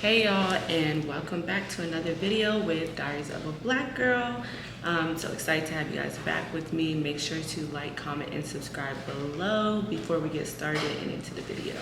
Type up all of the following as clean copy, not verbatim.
Hey y'all, and welcome back to another video with Diaries of a Black Girl. I'm so excited to have you guys back with me. Make sure to like, comment, and subscribe below before we get started and into the video.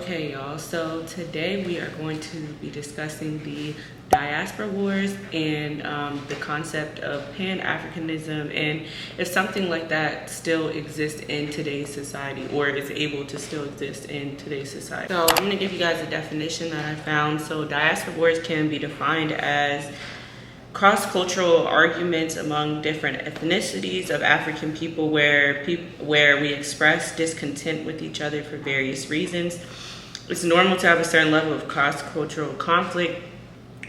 Okay y'all, so today we are going to be discussing the Diaspora Wars and the concept of Pan-Africanism, and if something like that still exists in today's society or is able to still exist in today's society. So I'm going to give you guys a definition that I found. So Diaspora Wars can be defined as cross-cultural arguments among different ethnicities of African people where we express discontent with each other for various reasons. It's normal to have a certain level of cross-cultural conflict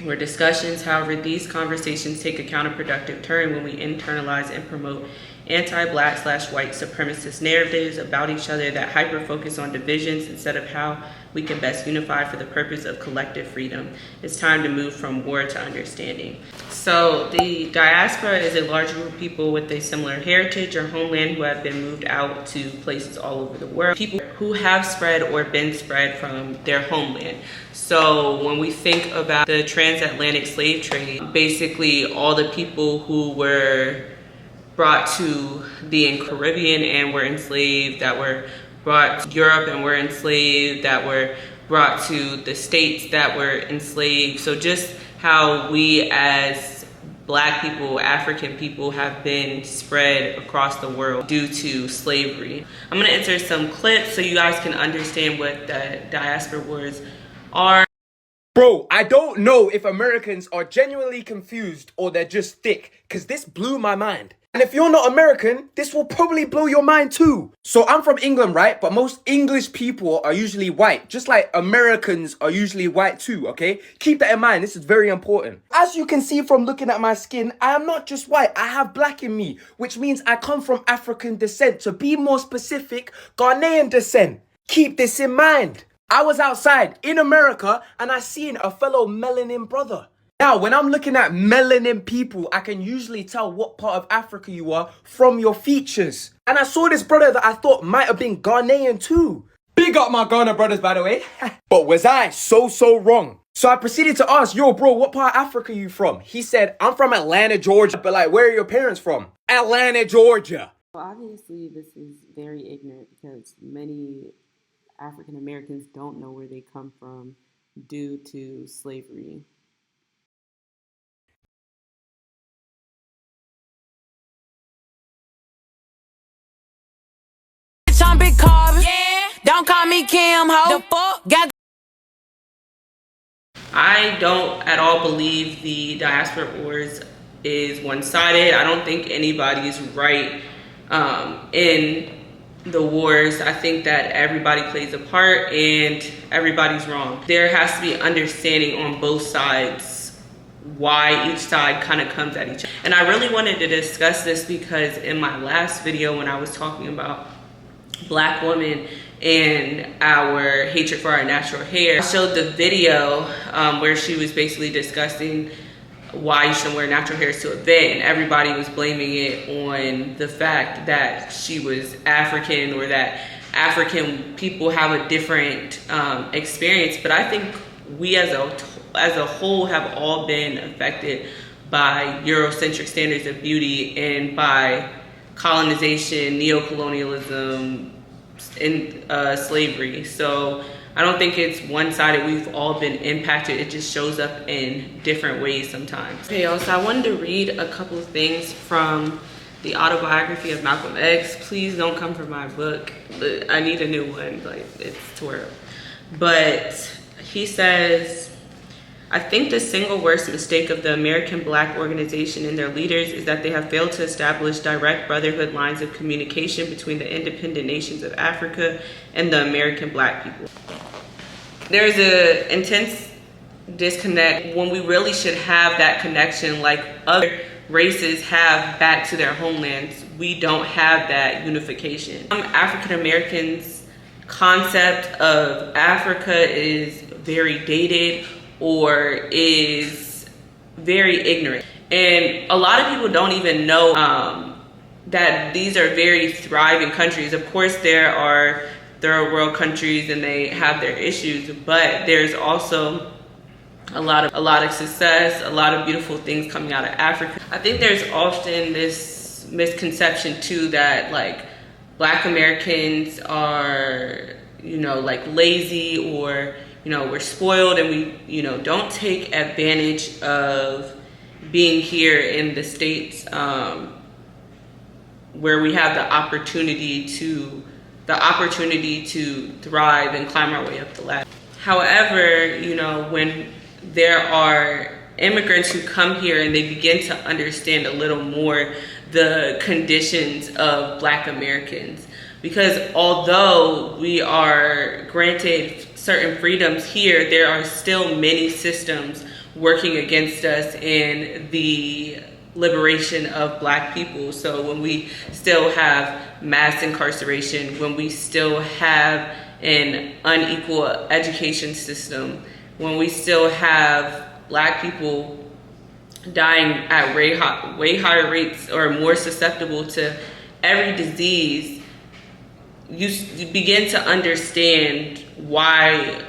or discussions. However, these conversations take a counterproductive turn when we internalize and promote anti-Black/white supremacist narratives about each other that hyper-focus on divisions instead of how we can best unify for the purpose of collective freedom. It's time to move from war to understanding. So the diaspora is a large group of people with a similar heritage or homeland who have been moved out to places all over the world. People who have spread or been spread from their homeland. So when we think about the transatlantic slave trade, basically all the people who were brought to the Caribbean and were enslaved, that were brought to Europe and were enslaved, that were brought to the States that were enslaved. So just how we as Black people, African people have been spread across the world due to slavery. I'm gonna insert some clips so you guys can understand what the Diaspora Wars are. Bro, I don't know if Americans are genuinely confused or they're just thick, because this blew my mind. And if you're not American, this will probably blow your mind too. So I'm from England, right? But most English people are usually white, just like Americans are usually white too, okay? Keep that in mind, this is very important. As you can see from looking at my skin, I am not just white, I have black in me, which means I come from African descent. To be more specific, Ghanaian descent. Keep this in mind. I was outside in America and I seen a fellow melanin brother. Now, when I'm looking at melanin people, I can usually tell what part of Africa you are from your features. And I saw this brother that I thought might have been Ghanaian too. Big up my Ghana brothers, by the way. But was I so wrong? So I proceeded to ask, yo bro, what part of Africa are you from? He said, I'm from Atlanta, Georgia. But like, where are your parents from? Atlanta, Georgia. Well, obviously this is very ignorant because many African Americans don't know where they come from due to slavery. Big Carver. Yeah. Don't call me Kim, ho. The fuck? Got I don't at all believe the Diaspora Wars is one-sided. I don't think anybody's right in the wars. I think that everybody plays a part and everybody's wrong. There has to be understanding on both sides why each side kind of comes at each other. And I really wanted to discuss this because in my last video when I was talking about Black women and our hatred for our natural hair, I showed the video where she was basically discussing why you shouldn't wear natural hair to an event, and everybody was blaming it on the fact that she was African or that African people have a different experience. But I think we as a whole have all been affected by Eurocentric standards of beauty and by colonization, neocolonialism, and slavery. So I don't think it's one-sided. We've all been impacted. It just shows up in different ways sometimes. Okay, y'all, so I wanted to read a couple of things from the autobiography of Malcolm X. Please don't come for my book. I need a new one. Like, it's tore up. But he says, I think the single worst mistake of the American Black organization and their leaders is that they have failed to establish direct brotherhood lines of communication between the independent nations of Africa and the American Black people. There's an intense disconnect when we really should have that connection like other races have back to their homelands. We don't have that unification. African Americans' concept of Africa is very dated or is very ignorant. And a lot of people don't even know that these are very thriving countries. Of course, there are third world countries and they have their issues, but there's also a lot of success, a lot of beautiful things coming out of Africa. I think there's often this misconception too that like Black Americans are, you know, like lazy, or, you know, we're spoiled and we, you know, don't take advantage of being here in the States, where we have the opportunity to thrive and climb our way up the ladder. However, you know, when there are immigrants who come here and they begin to understand a little more the conditions of Black Americans, because although we are granted certain freedoms here, there are still many systems working against us in the liberation of Black people. So when we still have mass incarceration, when we still have an unequal education system, when we still have Black people dying at way higher rates or more susceptible to every disease, you begin to understand why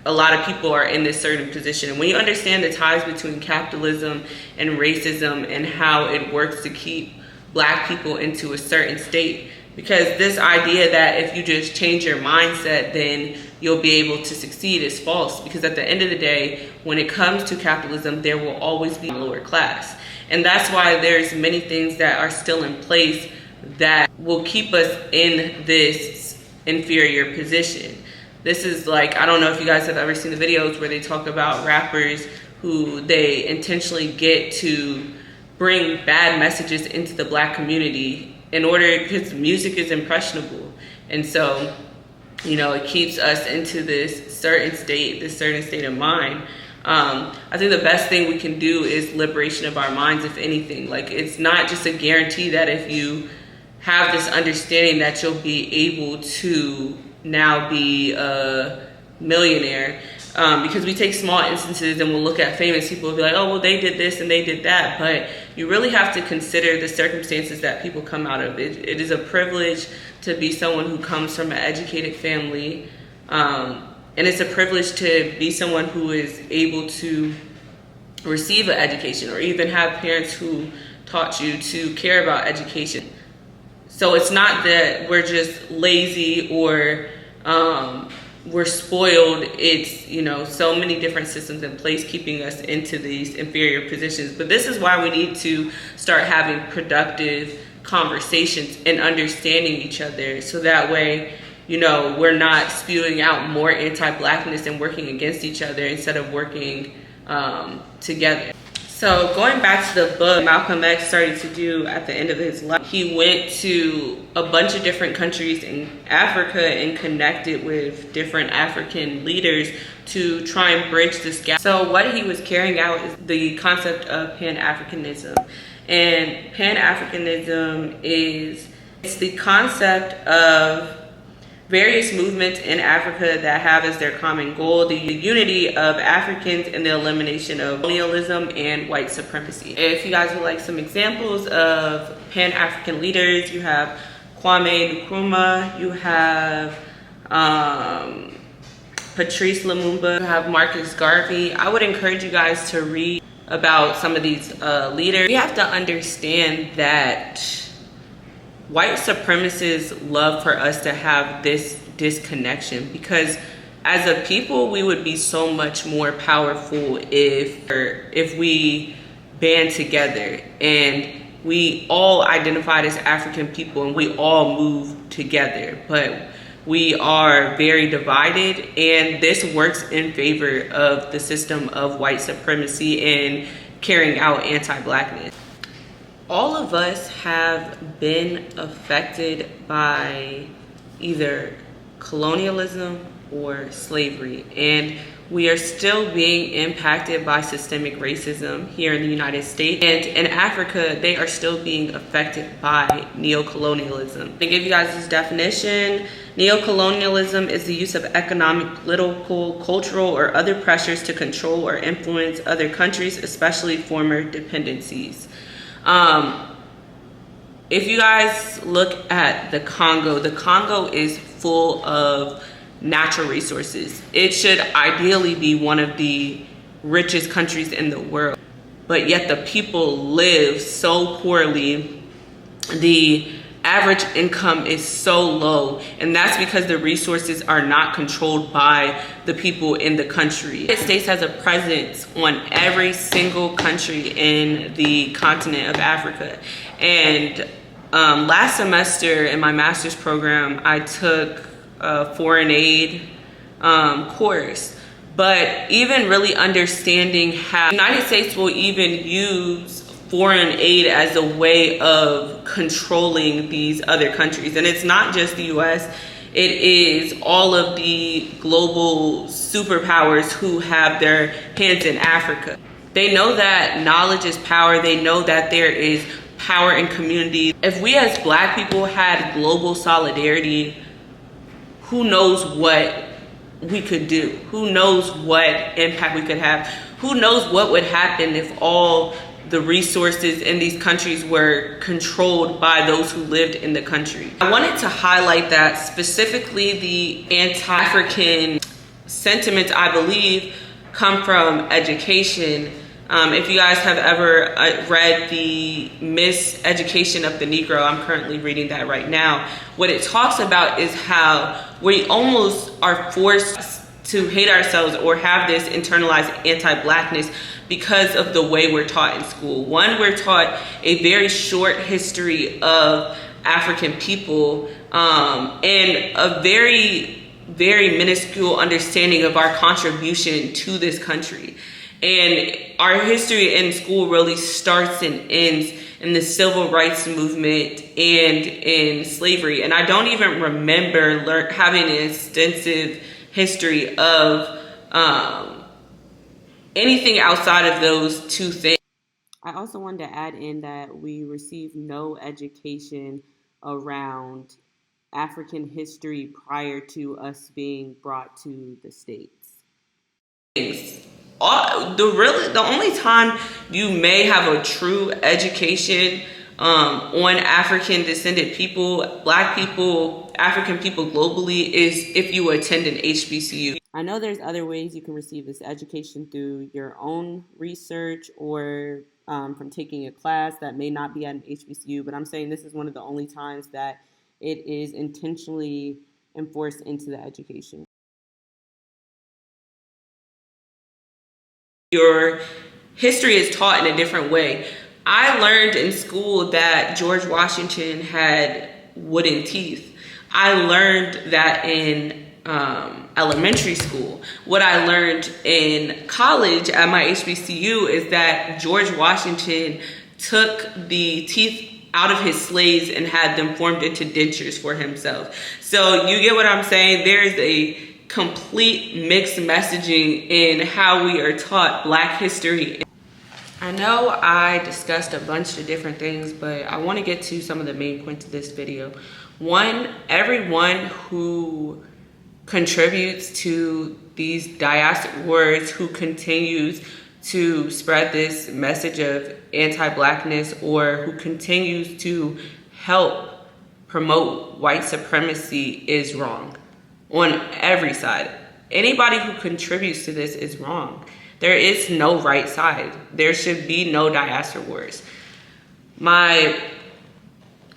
a lot of people are in this certain position. And when you understand the ties between capitalism and racism and how it works to keep Black people into a certain state, because this idea that if you just change your mindset, then you'll be able to succeed is false. Because at the end of the day, when it comes to capitalism, there will always be a lower class. And that's why there's many things that are still in place that will keep us in this inferior position. This is like, I don't know if you guys have ever seen the videos where they talk about rappers who they intentionally get to bring bad messages into the Black community in order, because music is impressionable. And so, you know, it keeps us into this certain state of mind. I think the best thing we can do is liberation of our minds, if anything. Like, it's not just a guarantee that if you have this understanding that you'll be able to now be a millionaire, because we take small instances and we'll look at famous people and be like, oh, well, they did this and they did that. But you really have to consider the circumstances that people come out of. It is a privilege to be someone who comes from an educated family. And it's a privilege to be someone who is able to receive an education, or even have parents who taught you to care about education. So it's not that we're just lazy or we're spoiled. It's, you know, so many different systems in place keeping us into these inferior positions. But this is why we need to start having productive conversations and understanding each other, so that way, you know, we're not spewing out more anti-Blackness and working against each other instead of working together. So going back to the book Malcolm X started to do at the end of his life, he went to a bunch of different countries in Africa and connected with different African leaders to try and bridge this gap. So what he was carrying out is the concept of PanAfricanism. And PanAfricanism it's the concept of various movements in Africa that have as their common goal the unity of Africans and the elimination of colonialism and white supremacy. If you guys would like some examples of Pan-African leaders, you have Kwame Nkrumah, you have Patrice Lumumba, you have Marcus Garvey. I would encourage you guys to read about some of these leaders. We have to understand that white supremacists love for us to have this disconnection, because as a people we would be so much more powerful if we band together and we all identified as African people and we all move together. But we are very divided, and this works in favor of the system of white supremacy and carrying out anti-Blackness. All of us have been affected by either colonialism or slavery, and we are still being impacted by systemic racism here in the United States. And in Africa, they are still being affected by neocolonialism. To give you guys this definition, neocolonialism is the use of economic, political, cultural, or other pressures to control or influence other countries, especially former dependencies. If you guys look at the Congo is full of natural resources. It should ideally be one of the richest countries in the world, but yet the people live so poorly. The average income is so low, and that's because the resources are not controlled by the people in the country. The United States has a presence on every single country in the continent of Africa. And last semester in my master's program, I took a foreign aid course. But even really understanding how the United States will even use foreign aid as a way of controlling these other countries. And it's not just the US, it is all of the global superpowers who have their hands in Africa. They know that knowledge is power. They know that there is power in community. If we as Black people had global solidarity, who knows what we could do? Who knows what impact we could have? Who knows what would happen if all the resources in these countries were controlled by those who lived in the country? I wanted to highlight that specifically the anti-African sentiments, I believe, come from education. If you guys have ever read the Miseducation of the Negro, I'm currently reading that right now. What it talks about is how we almost are forced to hate ourselves or have this internalized anti-Blackness because of the way we're taught in school. One, we're taught a very short history of African people and a very, very minuscule understanding of our contribution to this country. And our history in school really starts and ends in the civil rights movement and in slavery. And I don't even remember having an extensive history of anything outside of those two things. I also wanted to add in that we received no education around African history prior to us being brought to the States. The only time you may have a true education on African descended people, Black people, African people globally is if you attend an HBCU. I know there's other ways you can receive this education through your own research or from taking a class that may not be at an HBCU, but I'm saying this is one of the only times that it is intentionally enforced into the education. Your history is taught in a different way. I learned in school that George Washington had wooden teeth. I learned that in elementary school. What I learned in college at my HBCU is that George Washington took the teeth out of his slaves and had them formed into dentures for himself. So you get what I'm saying? There's a complete mixed messaging in how we are taught Black history. I know I discussed a bunch of different things, but I want to get to some of the main points of this video. One, everyone who contributes to these Diaspora Wars, who continues to spread this message of anti-Blackness or who continues to help promote white supremacy is wrong on every side. Anybody who contributes to this is wrong. There is no right side. There should be no Diaspora Wars. My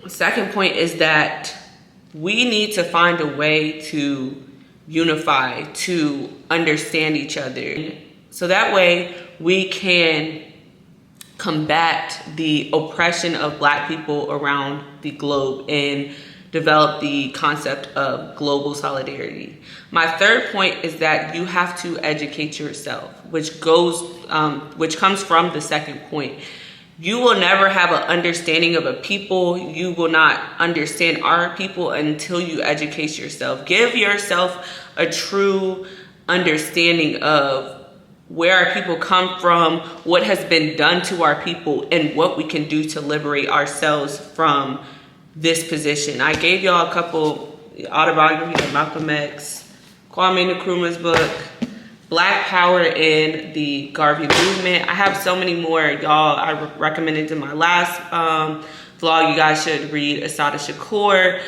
second point is that we need to find a way to unify, to understand each other. So that way we can combat the oppression of Black people around the globe and develop the concept of global solidarity. My third point is that you have to educate yourself, which comes from the second point. You will never have an understanding of a people. You will not understand our people until you educate yourself. Give yourself a true understanding of where our people come from, what has been done to our people, and what we can do to liberate ourselves from this position. I gave y'all a couple autobiographies of Malcolm X, Kwame Nkrumah's book, Black Power and the Garvey Movement. I have so many more, y'all. I recommended in my last vlog, you guys should read Assata Shakur.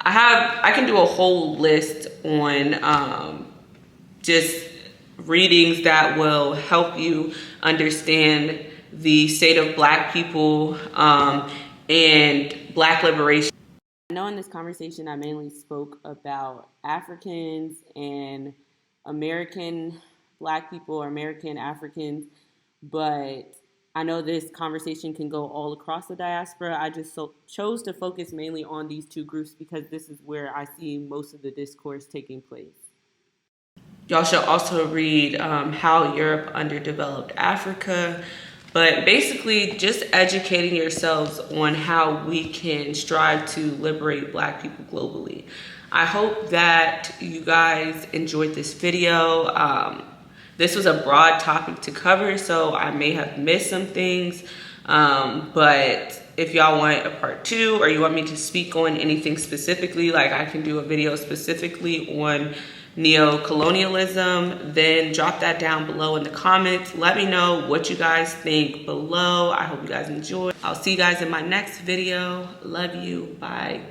I can do a whole list on just readings that will help you understand the state of Black people and Black liberation. I know in this conversation I mainly spoke about Africans and American Black people or American Africans, but I know this conversation can go all across the diaspora. I just chose to focus mainly on these two groups because this is where I see most of the discourse taking place. Y'all should also read How Europe Underdeveloped Africa, but basically just educating yourselves on how we can strive to liberate Black people globally. I hope that you guys enjoyed this video. This was a broad topic to cover, so I may have missed some things, but if y'all want a part 2 or you want me to speak on anything specifically, like I can do a video specifically on neocolonialism, then drop that down below in the comments. Let me know what you guys think below. I hope you guys enjoy. I'll see you guys in my next video. Love you. Bye.